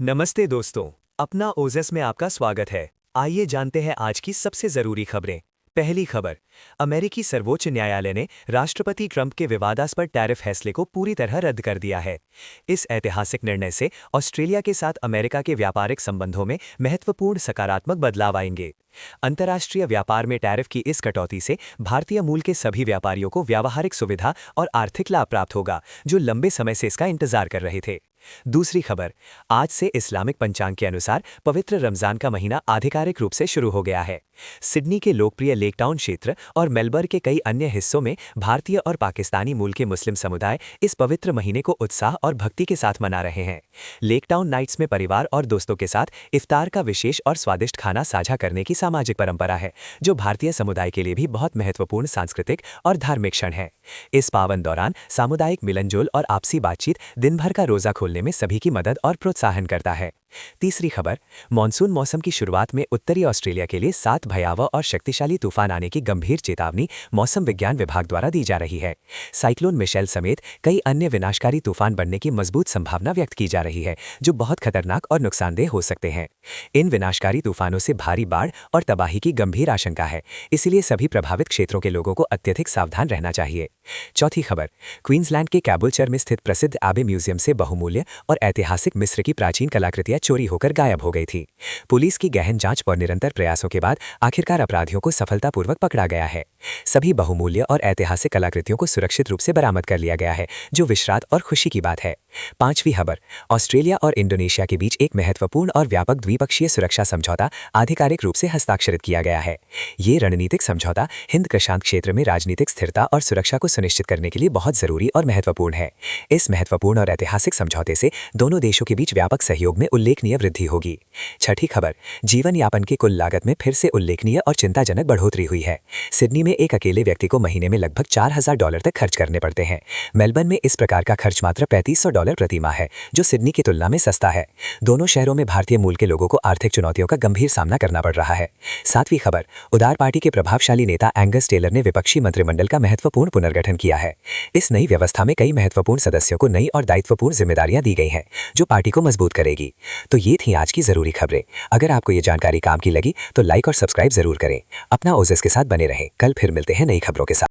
नमस्ते दोस्तों, अपना ओजस में आपका स्वागत है। आइए जानते हैं आज की सबसे जरूरी खबरें। पहली खबर, अमेरिकी सर्वोच्च न्यायालय ने राष्ट्रपति ट्रंप के विवादास्पद टैरिफ फैसले को पूरी तरह रद्द कर दिया है। इस ऐतिहासिक निर्णय से ऑस्ट्रेलिया के साथ अमेरिका के व्यापारिक संबंधों में महत्वपूर्ण सकारात्मक बदलाव आएंगे। अंतर्राष्ट्रीय व्यापार में टैरिफ की इस कटौती से भारतीय मूल के सभी व्यापारियों को व्यावहारिक सुविधा और आर्थिक लाभ प्राप्त होगा, जो लंबे समय से इसका इंतजार कर रहे थे। दूसरी खबर, आज से इस्लामिक पंचांग के अनुसार पवित्र रमजान का महीना आधिकारिक रूप से शुरू हो गया है। सिडनी के लोकप्रिय लेक टाउन क्षेत्र और मेलबर्न के कई अन्य हिस्सों में भारतीय और पाकिस्तानी मूल के मुस्लिम समुदाय इस पवित्र महीने को उत्साह और भक्ति के साथ मना रहे हैं। लेक टाउन नाइट्स में परिवार और दोस्तों के साथ इफ्तार का विशेष और स्वादिष्ट खाना साझा करने की सामाजिक परंपरा है, जो भारतीय समुदाय के लिए भी बहुत महत्वपूर्ण सांस्कृतिक और धार्मिक क्षण है। इस पावन दौरान सामुदायिक मिलनजोल और आपसी बातचीत दिन भर का रोजा खोलने में सभी की मदद और प्रोत्साहन करता है। तीसरी खबर, मॉनसून मौसम की शुरुआत में उत्तरी ऑस्ट्रेलिया के लिए 7 भयावह और शक्तिशाली तूफान आने की गंभीर चेतावनी मौसम विज्ञान विभाग द्वारा दी जा रही है। साइक्लोन मिशेल समेत कई अन्य विनाशकारी तूफान बनने की मजबूत संभावना व्यक्त की जा रही है, जो बहुत खतरनाक और नुकसानदेह हो सकते हैं। इन विनाशकारी तूफानों से भारी बाढ़ और तबाही की गंभीर आशंका है, इसलिए सभी प्रभावित क्षेत्रों के लोगों को अत्यधिक सावधान रहना चाहिए। चौथी खबर, क्वींसलैंड के कैबुलचर में स्थित प्रसिद्ध एबे म्यूजियम से बहुमूल्य और ऐतिहासिक मिस्र की प्राचीन कलाकृतियां चोरी होकर गायब हो गई थी। पुलिस की गहन जांच और निरंतर प्रयासों के बाद आखिरकार अपराधियों को सफलतापूर्वक पकड़ा गया है। सभी बहुमूल्य और ऐतिहासिक कलाकृतियों को सुरक्षित रूप से बरामद कर लिया गया है, जो विश्रांत और खुशी की बात है। पांचवी खबर, ऑस्ट्रेलिया और इंडोनेशिया के बीच एक महत्वपूर्ण और व्यापक द्विपक्षीय सुरक्षा समझौता आधिकारिक रूप से हस्ताक्षरित किया गया है। ये रणनीतिक समझौता हिंद प्रशांत क्षेत्र में राजनीतिक स्थिरता और सुरक्षा को सुनिश्चित करने के लिए बहुत जरूरी और महत्वपूर्ण है। इस महत्वपूर्ण और ऐतिहासिक समझौते से दोनों देशों के बीच व्यापक सहयोग में उल्लेखनीय वृद्धि होगी। छठी खबर, जीवन यापन की कुल लागत में फिर से उल्लेखनीय और चिंताजनक बढ़ोतरी हुई है। सिडनी में एक अकेले व्यक्ति को महीने में लगभग $4000 तक खर्च करने पड़ते हैं। मेलबर्न में इस प्रकार का खर्च मात्र $3500 प्रति माह है, जो सिडनी की तुलना में सस्ता है। दोनों शहरों में भारतीय मूल के लोगों को आर्थिक चुनौतियों का गंभीर सामना करना पड़ रहा है। सातवीं खबर, उदार पार्टी के प्रभावशाली नेता एंगस टेलर ने विपक्षी मंत्रिमंडल का महत्वपूर्ण पुनर्गठन किया है। इस नई व्यवस्था में कई महत्वपूर्ण सदस्यों को नई और दायित्वपूर्ण जिम्मेदारियां दी गई हैं, जो पार्टी को मजबूत करेगी। तो ये थी आज की जरूरी खबरें। अगर आपको ये जानकारी काम की लगी तो लाइक और सब्सक्राइब जरूर करें। अपना ओजस के साथ बने रहें। कल फिर मिलते हैं नई खबरों के साथ।